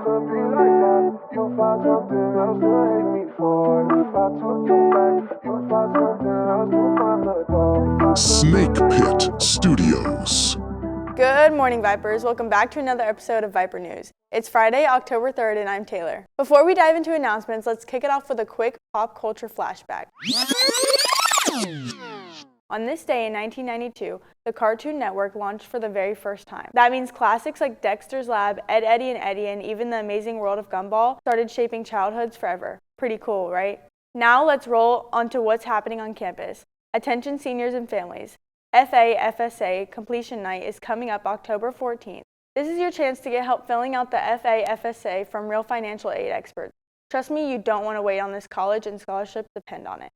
could be like that. You'll find something else to hate me for. If I took you back, you'll find something else to find the door. Snake Pit Studios. Good morning, Vipers. Welcome back to another episode of Viper News. It's Friday, October 3rd, and I'm Taylor. Before we dive into announcements, let's kick it off with a quick pop culture flashback. On this day in 1992, the Cartoon Network launched for the very first time. That means classics like Dexter's Lab, Ed, Eddie and Eddie, and even The Amazing World of Gumball started shaping childhoods forever. Pretty cool, right? Now let's roll onto what's happening on campus. Attention seniors and families. FA/FSA Completion Night is coming up October 14th. This is your chance to get help filling out the FA/FSA from real financial aid experts. Trust me, you don't want to wait on this. College and scholarships depend on it.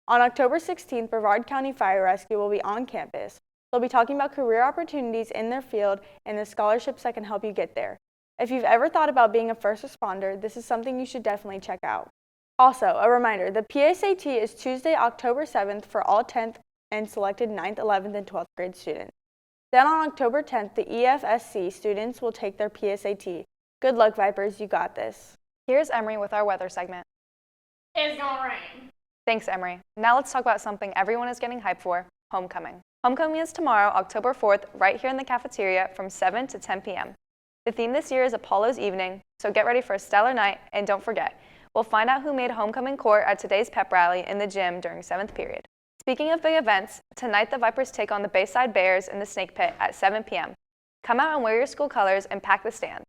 On October 16th, Brevard County Fire Rescue will be on campus. They'll be talking about career opportunities in their field and the scholarships that can help you get there. If you've ever thought about being a first responder, this is something you should definitely check out. Also, a reminder, the PSAT is Tuesday, October 7th for all 10th and selected 9th, 11th, and 12th grade students. Then on October 10th, the EFSC students will take their PSAT. Good luck, Vipers, you got this. Here's Emery with our weather segment. It's gonna rain. Thanks, Emery. Now let's talk about something everyone is getting hyped for, homecoming. Homecoming is tomorrow, October 4th, right here in the cafeteria from 7 to 10 p.m. The theme this year is Apollo's Evening, so get ready for a stellar night, and don't forget, we'll find out who made homecoming court at today's pep rally in the gym during 7th period. Speaking of big events, tonight the Vipers take on the Bayside Bears in the Snake Pit at 7 p.m. Come out and wear your school colors and pack the stand.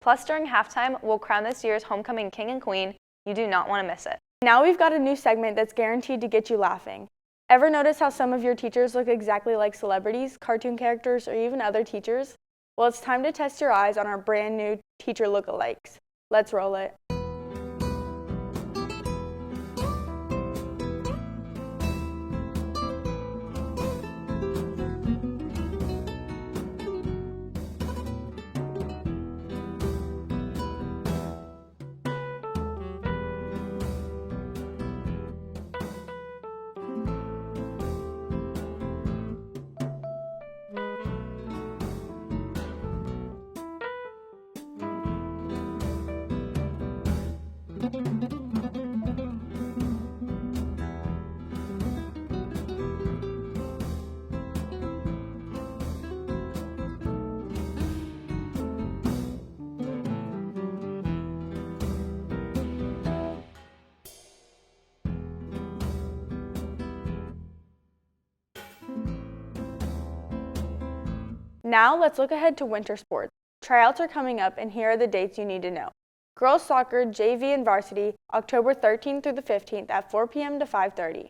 Plus, during halftime, we'll crown this year's homecoming king and queen. You do not want to miss it. Now we've got a new segment that's guaranteed to get you laughing. Ever notice how some of your teachers look exactly like celebrities, cartoon characters, or even other teachers? Well, it's time to test your eyes on our brand new teacher lookalikes. Let's roll it. Now let's look ahead to winter sports. Tryouts are coming up, and here are the dates you need to know. Girls soccer, JV and varsity, October 13th through the 15th at 4 p.m. to 5:30.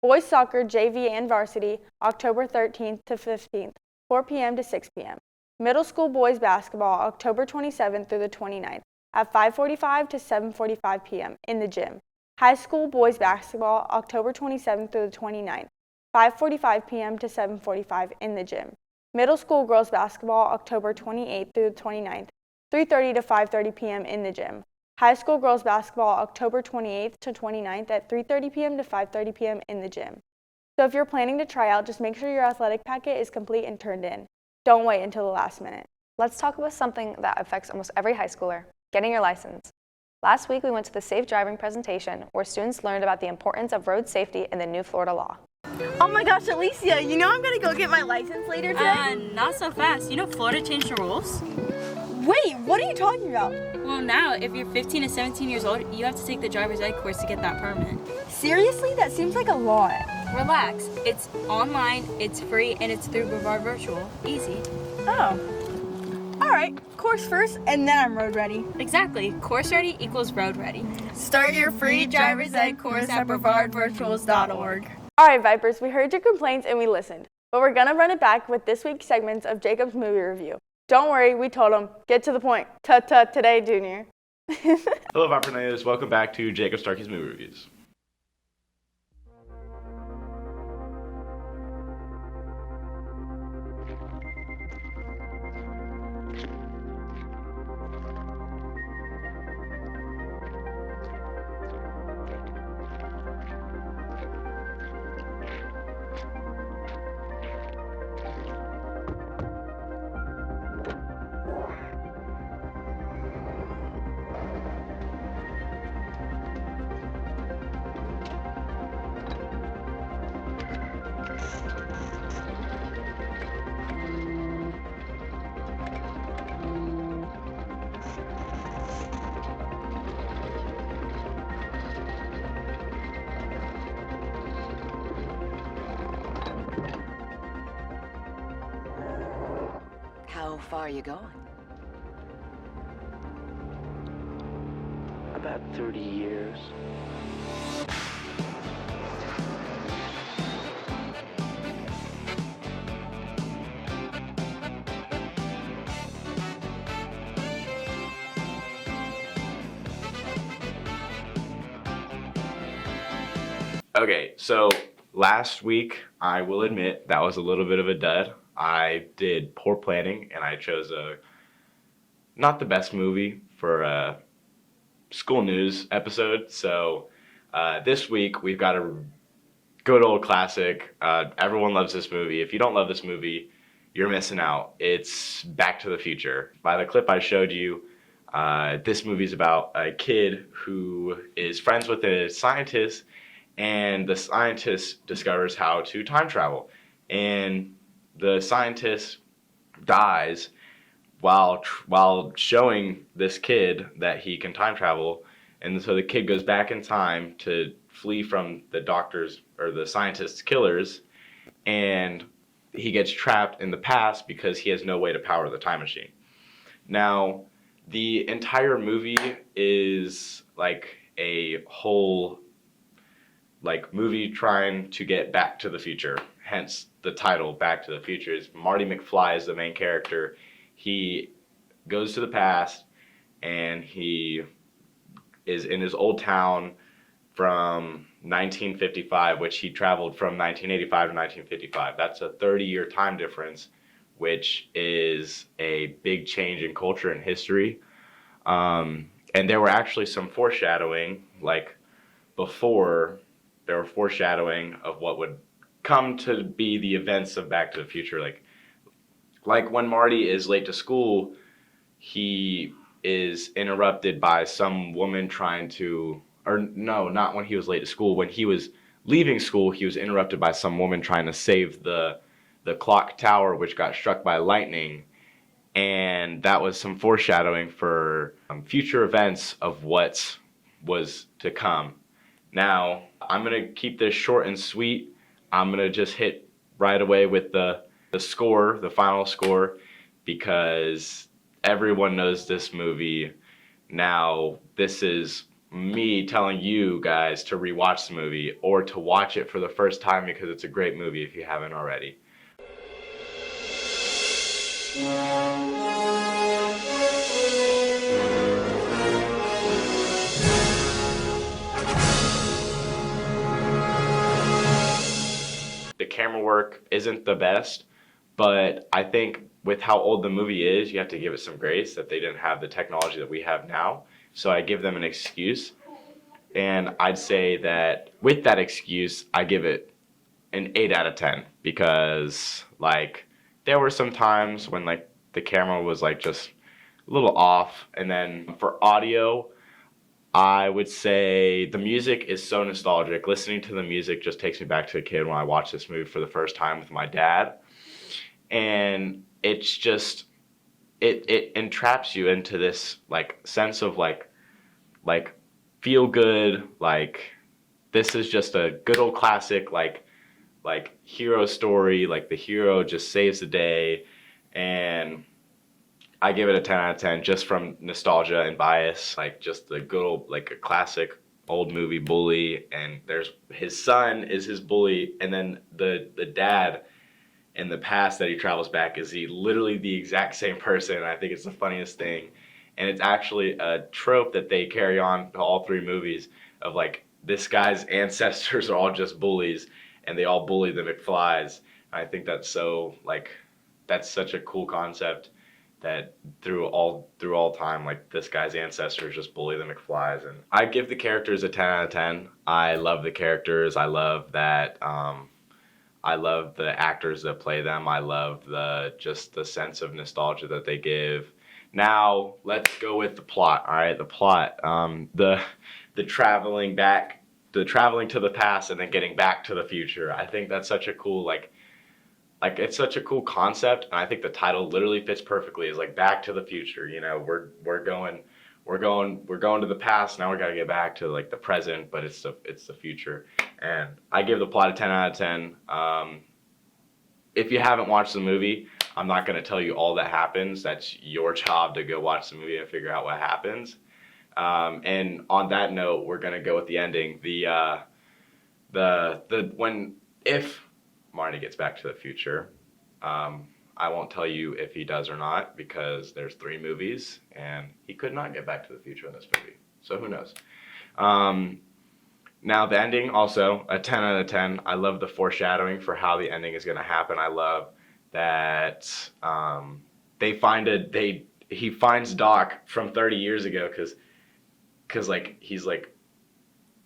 Boys soccer, JV and varsity, October 13th to 15th, 4 p.m. to 6 p.m. Middle school boys basketball, October 27th through the 29th at 5:45 to 7:45 p.m. in the gym. High school boys basketball, October 27th through the 29th, 5:45 p.m. to 7:45 in the gym. Middle school girls basketball, October 28th through the 29th, 3:30 to 5:30 p.m. in the gym. High school girls basketball, October 28th to 29th at 3:30 p.m. to 5:30 p.m. in the gym. So if you're planning to try out, just make sure your athletic packet is complete and turned in. Don't wait until the last minute. Let's talk about something that affects almost every high schooler, getting your license. Last week we went to the Safe Driving presentation where students learned about the importance of road safety and the new Florida law. Oh my gosh, Alicia, you know I'm gonna go get my license later today? Not so fast. You know Florida changed the rules? Wait, what are you talking about? Well, now, if you're 15 to 17 years old, you have to take the driver's ed course to get that permit. Seriously? That seems like a lot. Relax. It's online, it's free, and it's through Brevard Virtual. Easy. Oh. Alright, course first, and then I'm road ready. Exactly. Course ready equals road ready. Start your free driver's ed course at brevardvirtuals.org. All right, Vipers, we heard your complaints and we listened, but we're gonna run it back with this week's segments of Jacob's movie review. Don't worry, we told him. Get to the point. Tut-tut today, Junior. Hello, Viper Natives. Welcome back to Jacob Starkey's Movie Reviews. far are you going? About 30 years. Okay, so last week, I will admit, that was a little bit of a dud. I did poor planning, and I chose not the best movie for a school news episode. So this week, we've got a good old classic. Everyone loves this movie. If you don't love this movie, you're missing out. It's Back to the Future. By the clip I showed you, this movie's about a kid who is friends with a scientist, and the scientist discovers how to time travel. And the scientist dies while showing this kid that he can time travel. And so the kid goes back in time to flee from the doctor's or the scientist's killers, and he gets trapped in the past because he has no way to power the time machine. Now, the entire movie is like a whole movie trying to get back to the future. Hence the title, Back to the Future. Is Marty McFly is the main character. He goes to the past, and he is in his old town from 1955, which he traveled from 1985 to 1955. That's a 30-year time difference, which is a big change in culture and history. And there were actually some foreshadowing, before, there were foreshadowing of what would come to be the events of Back to the Future. Like when Marty is late to school, he is interrupted by some woman trying to, or no, not when he was late to school. When he was leaving school, he was interrupted by some woman trying to save the clock tower, which got struck by lightning. And that was some foreshadowing for future events of what was to come. Now, I'm going to keep this short and sweet. I'm going to just hit right away with the score, the final score, because everyone knows this movie. Now, this is me telling you guys to rewatch the movie or to watch it for the first time because it's a great movie if you haven't already. The camera work isn't the best, but I think with how old the movie is, you have to give it some grace that they didn't have the technology that we have now. So I give them an excuse. And I'd say that with that excuse, I give it an 8 out of 10 because there were some times when the camera was just a little off. And then for audio, I would say the music is so nostalgic. Listening to the music just takes me back to a kid when I watched this movie for the first time with my dad. And it's just, it entraps you into this sense of feel good, this is just a good old classic hero story, the hero just saves the day. And I give it a 10 out of 10 just from nostalgia and bias, just the good old, a classic old movie bully. And there's his son is his bully, and then the dad in the past that he travels back is literally the exact same person. And I think it's the funniest thing. And it's actually a trope that they carry on to all three movies of this guy's ancestors are all just bullies and they all bully the McFlys. And I think that's so that's such a cool concept that through all time, this guy's ancestors just bully the McFlys. And I give the characters a 10 out of 10. I love the characters. I love that. I love the actors that play them. I love the sense of nostalgia that they give. Now let's go with the plot. All right, the plot. The traveling back, the traveling to the past, and then getting back to the future. I think that's such a cool it's such a cool concept, and I think the title literally fits perfectly. Is Back to the Future. You know, we're going to the past. Now we got to get back to the present, but it's the future. And I give the plot a 10 out of 10. if you haven't watched the movie, I'm not going to tell you all that happens. That's your job to go watch the movie and figure out what happens. And on that note, we're going to go with the ending. If Marty gets back to the future, I won't tell you if he does or not, because there's 3 movies and he could not get back to the future in this movie. So who knows? Now the ending, also a 10 out of 10. I love the foreshadowing for how the ending is going to happen. I love that he finds Doc from 30 years ago because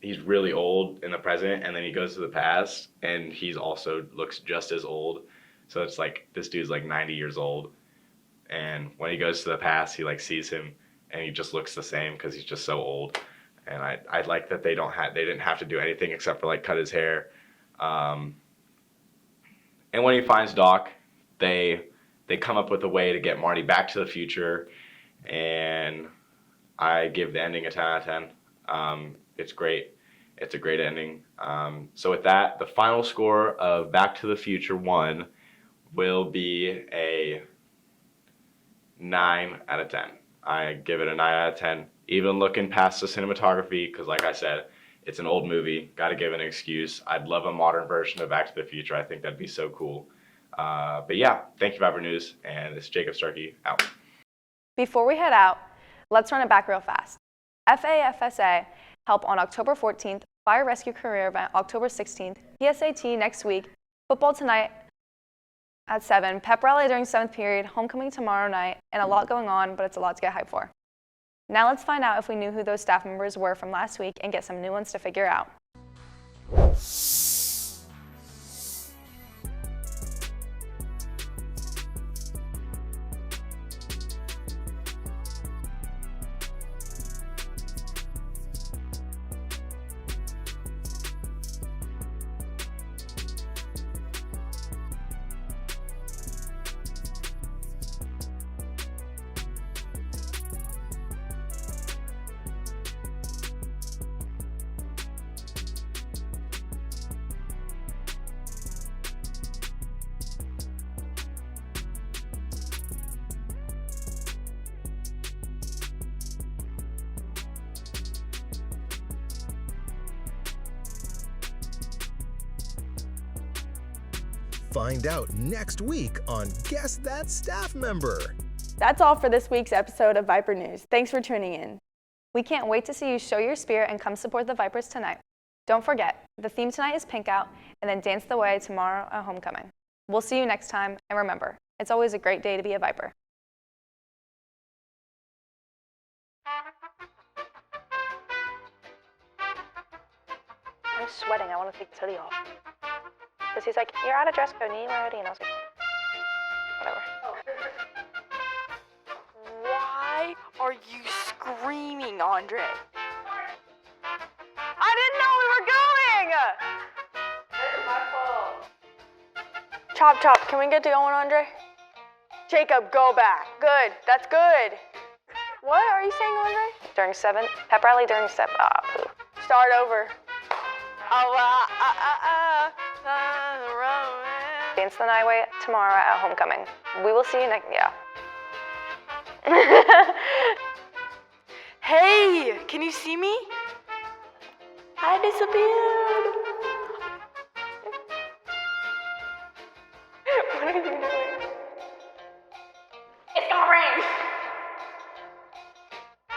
he's really old in the present, and then he goes to the past and he's also looks just as old. So it's like this dude's like 90 years old, and when he goes to the past, he like sees him and he just looks the same because he's just so old. And I like that they didn't have to do anything except for like cut his hair. And when he finds Doc, they come up with a way to get Marty back to the future, and I give the ending a 10 out of 10. It's great. It's a great ending. So with that, the final score of Back to the Future 1 will be a 9 out of 10. I give it a 9 out of 10. Even looking past the cinematography, because like I said, it's an old movie. Got to give an excuse. I'd love a modern version of Back to the Future. I think that'd be so cool. But yeah, thank you, Viper News, and this is Jacob Starkey, out. Before we head out, let's run it back real fast. FAFSA help on October 14th, Fire Rescue Career Event October 16th, PSAT next week, football tonight at 7, pep rally during 7th period, homecoming tomorrow night, and a lot going on, but it's a lot to get hyped for. Now let's find out if we knew who those staff members were from last week and get some new ones to figure out. Find out next week on Guess That Staff Member. That's all for this week's episode of Viper News. Thanks for tuning in. We can't wait to see you show your spirit and come support the Vipers tonight. Don't forget, the theme tonight is Pink Out, and then Dance the Way tomorrow at homecoming. We'll see you next time, and remember, it's always a great day to be a Viper. I'm sweating. I want to take the hoodie off. Because he's like, you're out of dress code, you need my hoodie. And I was like, whatever. Why are you screaming, Andre? I didn't know we were going! It's my fault. Chop, chop, can we get to going, Andre? Jacob, go back. Good, that's good. What are you saying, Andre? During 7, pep rally during 7. Poo. Start over. Dance the night way tomorrow at homecoming. We will see you next. Yeah. Hey, can you see me? I disappeared.